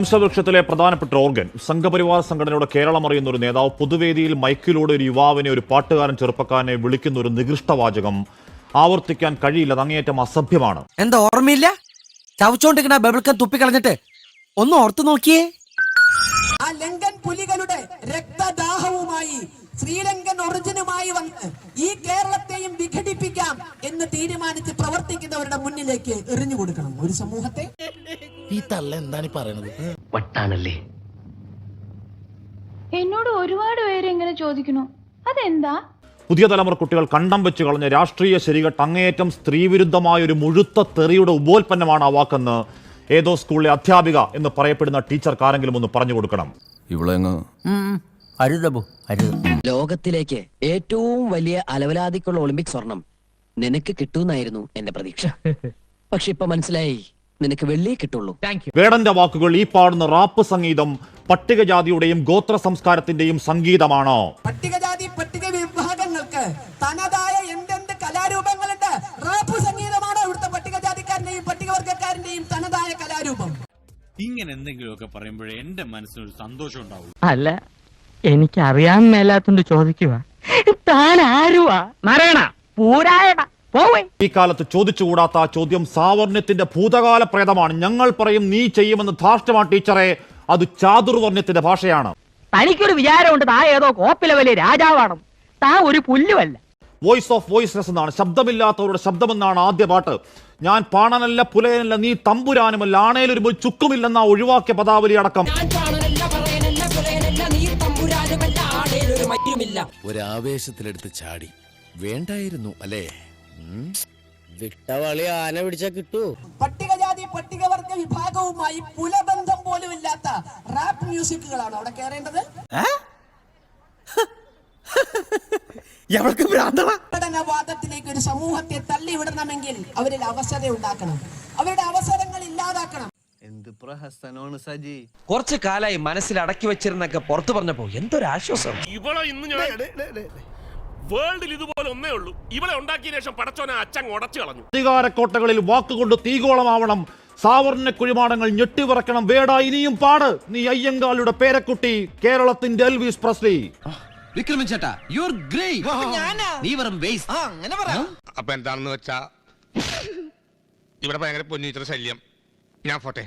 വംശവൃക്ഷത്തിലെ പ്രധാനപ്പെട്ട ഓർഗൻ സംഘപരിവാർ സംഘടനയുടെ കേരളം അറിയുന്ന ഒരു നേതാവ് പൊതുവേദിയിൽ മൈക്കിലൂടെ ഒരു യുവാവിനെ ഒരു പാട്ടുകാരൻ ചെറുപ്പക്കാരനെ വിളിക്കുന്ന ഒരു നികൃഷ്ടവാചകം ആവർത്തിക്കാൻ കഴിയില്ല. അങ്ങേയറ്റം അസഭ്യമാണ്. എന്താ ഓർമ്മയില്ല? ചവച്ചോണ്ടിരിക്കണ ബബിൾക്കൻ തുപ്പിക്കളഞ്ഞിട്ട് ഒന്ന് ഓർത്തു നോക്കിയേ. ആ ലങ്കൻ പുലികളുടെ രക്തദാഹവുമായി ശ്രീലങ്കൻ ഒറിജിനുമായി വന്ന് ഈ കേരളത്തെയും വിഘടിപ്പിക്കാം എന്ന് തീരുമാനിച്ച് പ്രവർത്തിക്കുന്നവരുടെ മുന്നിലേക്ക് എറിഞ്ഞു കൊടുക്കണം ഒരു സമൂഹത്തെ. ഈ തള്ള എന്താണ് പറയുന്നത്? വട്ടാണല്ലേ. എന്നോട് ഒരുപാട് പേര് ഇങ്ങനെ ചോദിക്കുന്നു, അതെന്താ? പുതിയ തലമുറ കുട്ടികൾ കണ്ടം വെച്ച് കളഞ്ഞ രാഷ്ട്രീയ ശരികെട്ട് അങ്ങേയറ്റം സ്ത്രീവിരുദ്ധമായ ഒരു മുഴുത്ത തെറിയുടെ ഉപോൽപ്പന്നമാണ് ആ വാക്കെന്ന് ഏതോ സ്കൂളിലെ അധ്യാപിക എന്ന് പറയപ്പെടുന്ന ടീച്ചർക്ക് ആരെങ്കിലും ഒന്ന് പറഞ്ഞു കൊടുക്കണം. ലോകത്തിലേക്ക് ഏറ്റവും വലിയ അലവലാതിക്കുള്ള ഒളിമ്പിക് സ്വർണം നിനക്ക് കിട്ടുമെന്നായിരുന്നു എന്റെ പ്രതീക്ഷ. പക്ഷെ ഇപ്പൊ മനസ്സിലായി, നിനക്ക് വെള്ളിയേ കിട്ടുള്ളൂ. വേടന്റെ വാക്കുകൾ ഈ പാടുന്ന റാപ്പ് സംഗീതം പട്ടികജാതിയുടെയും ഗോത്ര സംസ്കാരത്തിന്റെയും സംഗീതമാണോ? പട്ടികജാതി പട്ടിക വിഭാഗങ്ങൾക്ക് തനതായ എന്തെന്ത് കലാരൂപങ്ങളുണ്ട്. റാപ്പ് സംഗീതമാണ് ഇവിടുത്തെ പട്ടികജാതിക്കാരന്റെയും പട്ടികവർഗക്കാരന്റെയും തനതായ കലാരൂപം. ഇങ്ങനെ എന്തെങ്കിലുമൊക്കെ പറയുമ്പോഴേ എന്റെ മനസ്സിനൊരു സന്തോഷം ഉണ്ടാവും. അല്ല, എനിക്ക് അറിയാൻ മേലാത്തോണ്ട് ചോദിക്കുക, താൻ ആരുവാ? നാരായണ പൂരായണ പോവേ. ഈ കാലത്ത് ചോദിച്ചുകൂടാത്ത ആ ചോദ്യം സാവർണ്യത്തിന്റെ ഭൂതകാല പ്രേതമാണ്. ഞങ്ങൾ പറയും നീ ചെയ്യുമെന്ന് ധാർഷ്ട്യമാണ് ടീച്ചറെ. അത് ചാതുർവർണ്ണ്യത്തിന്റെ ഭാഷയാണ്. തനിക്കൊരു വിചാരമുണ്ട് താ ഏതോ കോപ്പിലെ വലിയ രാജാവാണ്. താ ഒരു പുല്ലുമല്ല. വോയിസ് ഓഫ് വോയിസ്ലെസ് എന്നാണ്, ശബ്ദമില്ലാത്തവരുടെ ശബ്ദമെന്നാണ് ആദ്യ പാട്ട്. ഞാൻ പാണനല്ല പുലയനല്ല നീ തമ്പുരാനുമല്ല ആണേലൊരു ചുക്കുമില്ലെന്ന ഒഴിവാക്കിയ പദാവലി അടക്കം. ഒരാവേശത്തിലെടുത്ത് ചാടി വേണ്ടായിരുന്നു അല്ലേ? വിട്ടവളി ആന പിടിച്ചാ കിട്ടൂ. പട്ടികജാതി പട്ടികവർഗ വിഭാഗവുമായി പുലബന്ധം പോലും ഇല്ലാത്ത റാപ്പ് മ്യൂസിക്കുകളാണ് അവിടെ കയറേണ്ടത്. പഠനവാദത്തിലേക്ക് ഒരു സമൂഹത്തെ തള്ളിവിടണമെങ്കിൽ അവരിൽ അവസരം ഉണ്ടാക്കണം, അവരുടെ അവസരങ്ങൾ ഇല്ലാതാക്കണം. എന്ത് പ്രഹസനമാണ് സജി. കുറച്ചു കാലായി മനസ്സിൽ അടക്കി വെച്ചിരുന്നൊക്കെ പുറത്തു പറഞ്ഞപ്പോ എന്തൊരാശ്വാസം. ഇവളെ ഇന്ന് ഞാൻ വേൾഡിൽ ഇതുപോലെ ഒന്നേ ഉള്ളൂ. ഇവളെ ഉണ്ടാക്കിയ ശേഷം പടച്ചോനെ അച്ഛൻ ഉടച്ചു കളഞ്ഞു. അധികാരക്കോട്ടകളിൽ വാക്കുകൊണ്ട് തീകോളമാവണം. സാവർണ്ണ കുഴിമാടങ്ങൾ ഞെട്ടിവിറക്കണം. വേട ഇനിയും പാട്. നീ അയ്യങ്കാളുടെ പേരക്കുട്ടി, കേരളത്തിന്റെ എൽവിസ് പ്രസ്ലി. വിക്രമൻ ചേട്ടാ, യു ആർ ഗ്രേറ്റ്. നീ വെറും വേസ്റ്റ്. അങ്ങനെ പറയാം. അപ്പൊ എന്താണെന്ന് വെച്ചാ ഇവിടെ ഭയങ്കര പൊന്നിച്ചിട്ട് ശല്യം. ഞാൻ പോട്ടെ.